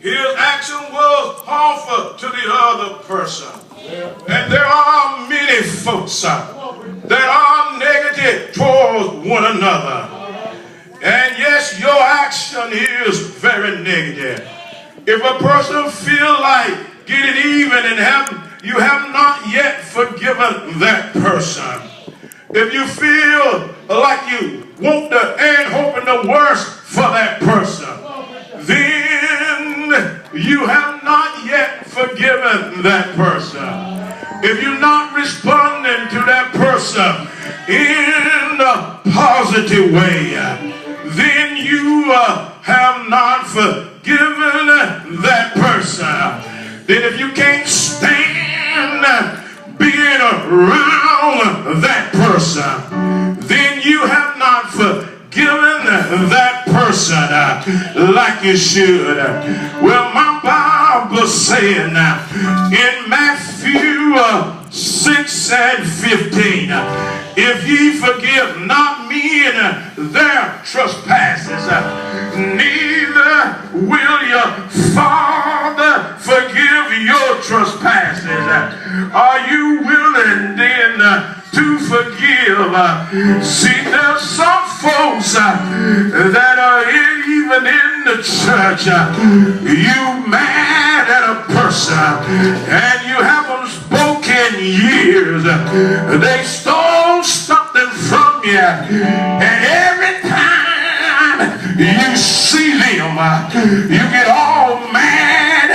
His action was harmful to the other person. And there are many folks that are negative towards one another. And yes, your action is very negative. If a person feel like getting even and you have not yet forgiven that person. If you feel like you want the and hoping the worst for that person, then you have not yet forgiven that person. If you're not responding to that person in a positive way, then you have not forgiven that person. Then if you can't stand being around that person, then you have not forgiven that person like you should. Well, my Bible saying in Matthew 6 and 15, if ye forgive not men their trespasses, neither will your Father forgive your trespasses. Are you willing then to forgive? See, there's some folks that are even in the church. You mad at a person and you haven't spoken years. They stole something from you, and every time you see them, you get all mad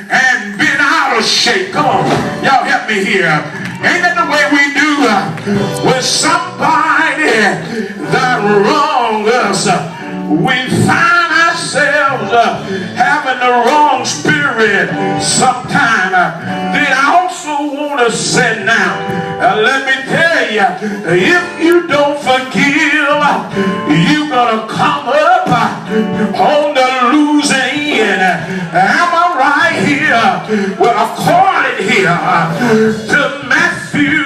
and bent out of shape. Come on, y'all help me here. Ain't that the way we do with somebody that wronged us? We find ourselves having the wrong spirit sometime. Then I also want to say now, let me tell you, if you don't forgive, you're going to come up on the losing end. Am I right here? Well, according here to Matthew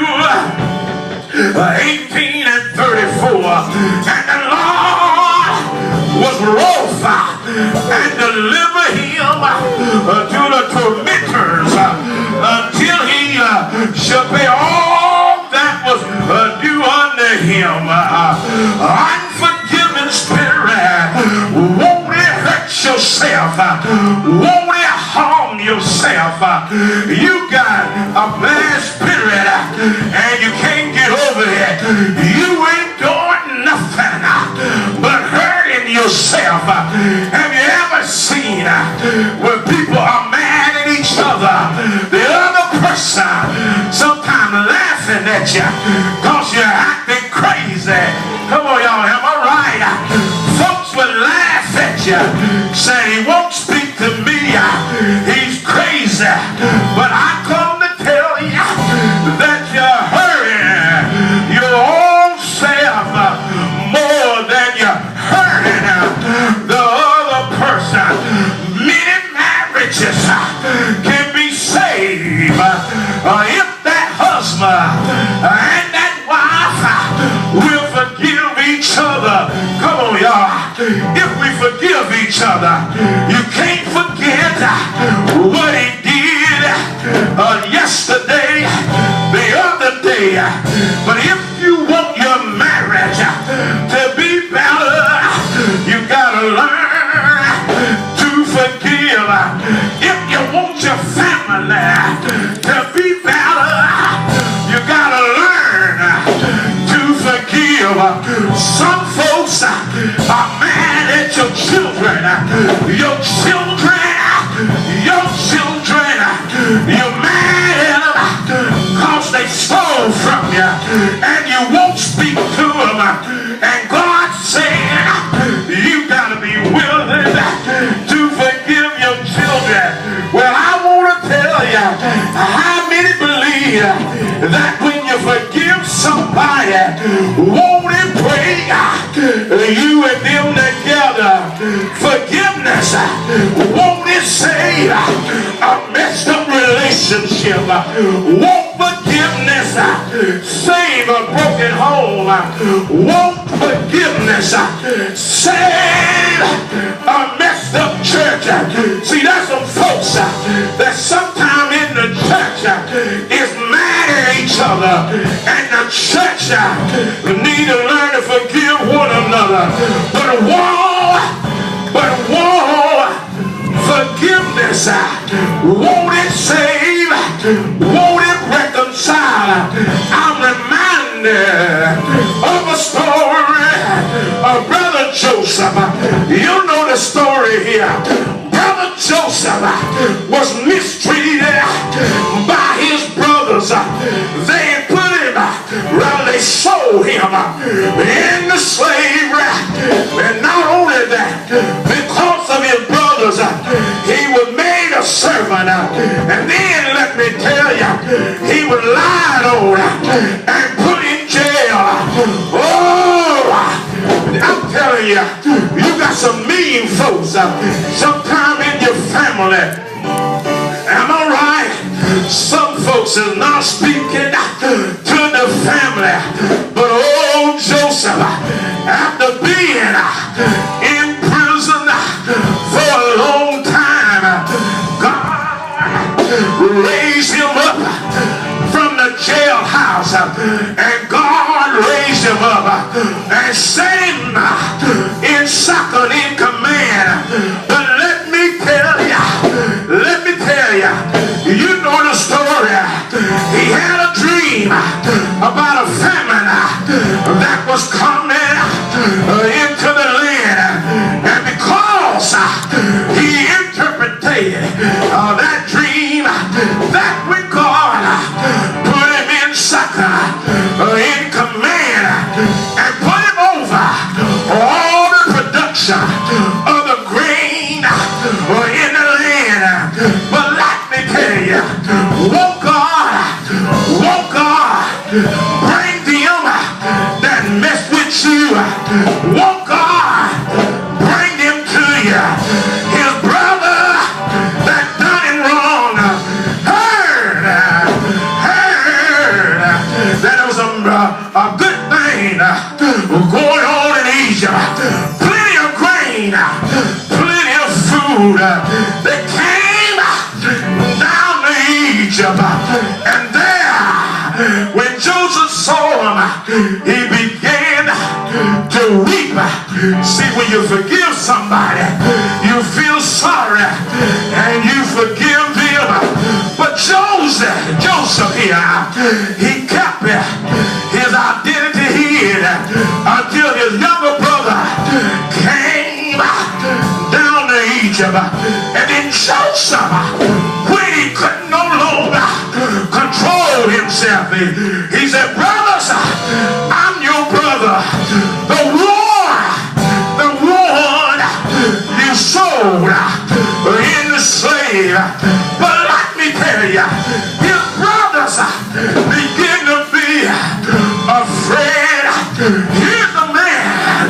18 and 34, and the Lord was wroth and deliver him to the tormentors until he shall pay all that was due unto him. Unforgiving spirit, won't it hurt yourself? Won't it harm yourself? You got a bad spirit and you can't get over it. You ain't doing nothing but hurting yourself. Have you ever seen when people are mad at each other, the other person sometimes laughing at you because you're acting crazy? Come on, y'all, am I right? Folks would laugh at you, say he won't speak to me, he's crazy. But I come to tell you that you're hurting your own self more than you're hurting the other person. Many marriages can be saved if that husband and that wife will forgive each other. Come on, y'all. If we forgive each other, you can't forget what he did yesterday, the other day. But if you want your marriage to be better, you gotta learn to forgive. If you want your family to be better, you gotta learn to forgive. Some folks are mad at your children. Your children, you're mad at them because they stole from you and you won't speak to them. And God said you gotta be willing to forgive your children. Well, I want to tell you, how many believe that when you forgive somebody, won't it bring you and them together? Forgiveness, won't it save a messed up relationship? Won't forgiveness save a broken home? Won't forgiveness save a messed messed up church. See, there's some folks that sometime in the church is mad at each other, and the church need to learn to forgive one another. But forgiveness, won't it save? Won't it reconcile? I'm reminded of a story of Brother Joseph. You know the story here. Brother Joseph was mistreated by his brothers. They put him, rather they sold him into slavery. And not only that, because of his brothers, he was made a servant. And then let me tell you, he was lied on and put in jail. Oh, I'm telling you, you got some mean folks sometime in your family. Am I right? Some folks is not speaking to the family. But old Joseph, after being in prison for a long time, God raised him up from the jailhouse, and God raised him up and set him in second in command. But let me tell you, you know the story. He had a dream about a famine that was coming into the land, and because he interpreted that dream, that when God put him in second in command and put him over all the production of the grain in the land. But let me tell you, won't God bring them that mess with you? Won't God bring them to you? His brother that done him wrong heard that there was a good thing going on in Egypt. Plenty of grain, plenty of food. They came down to Egypt, and there, when Joseph saw him, he began to weep. See, when you forgive somebody, you feel sorry and you forgive them. But Joseph here, he kept his identity hid until his younger brother came down to Egypt. And then Joseph, when he could no longer control himself, he said, brothers, I'm your brother, the one you sold in the slave. But let me tell you, his brothers begin to be afraid. Here's the man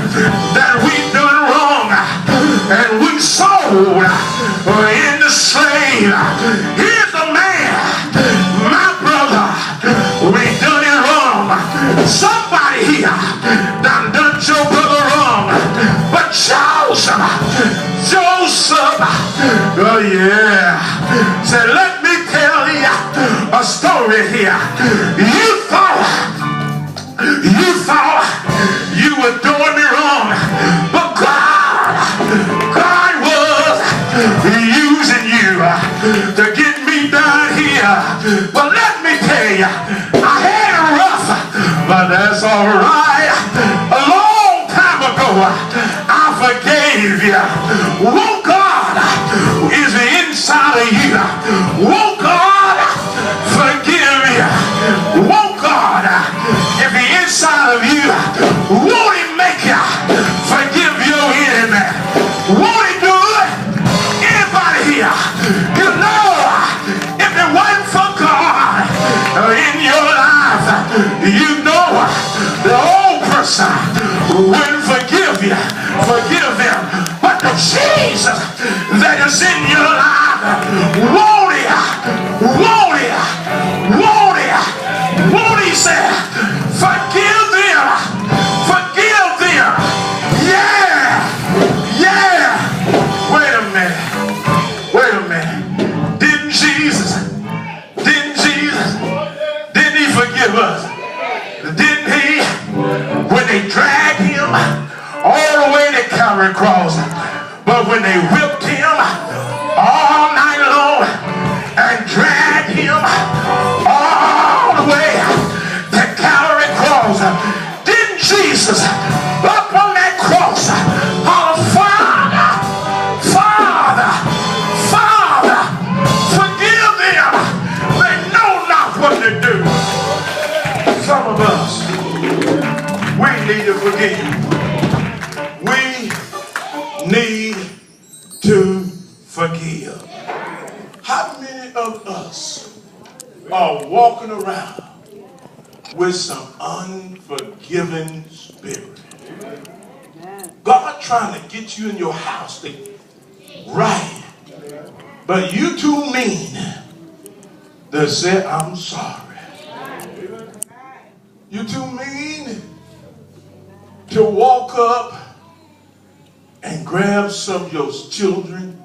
that we done wrong and we sold in the slave. Here's the man, my brother, we done it wrong. Somebody here done your brother wrong. But Joseph, oh yeah, said, let me tell you a story here. You thought you were doing me wrong, but God was using you to get me down here. But let me tell you, I had it rough, but that's all right. A long time ago, I forgave you. Won't God is the inside of you? Won't God forgive you? Won't God, if the inside of you, won't He make you forgive your enemy? Won't He do it? Anybody here? You know, if it wasn't for God in your life, you know the old person wouldn't forgive you. Forgive them. But the Jesus that is in your life, won't He say, forgive them. Forgive them. Yeah. Wait a forgive. How many of us are walking around with some unforgiving spirit? God trying to get you in your house to right, but you too mean to say, I'm sorry. You too mean to walk up and grab some of your children,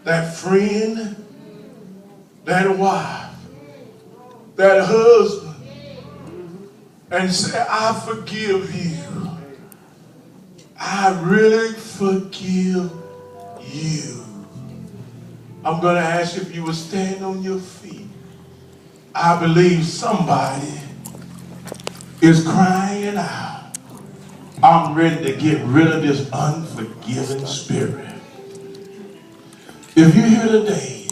that friend, that wife, that husband, and say, I forgive you. I really forgive you. I'm going to ask you if you would stand on your feet. I believe somebody is crying out, I'm ready to get rid of this unforgiving spirit. If you're here today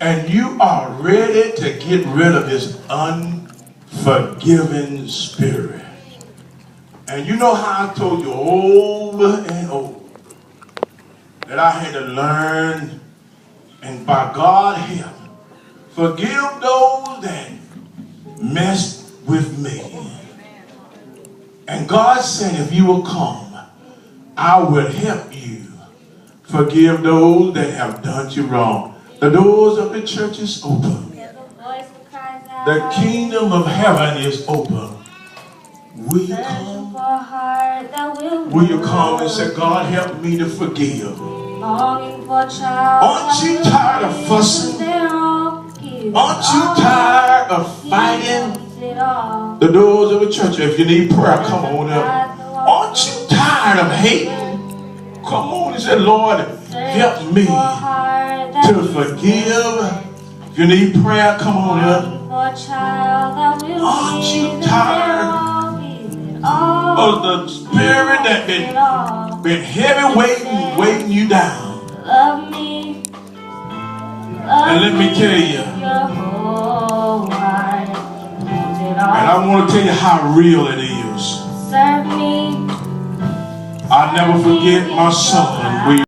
and you are ready to get rid of this unforgiving spirit, and you know how I told you over and over that I had to learn, and by God's help, forgive those that messed with me. And God said, if you will come, I will help you forgive those that have done you wrong. The doors of the church is open. The kingdom of heaven is open. Will you come? Will you come and say, God, help me to forgive? Aren't you tired of fussing? Aren't you tired of fighting? The doors of the church, if you need prayer, come on up. Aren't you tired of hating? Come on and say, Lord, help me to forgive. If you need prayer, come on up. Aren't you tired of the spirit that been heavy weighting you down? And let me tell you, and I want to tell you how real it is. I'll never forget my son.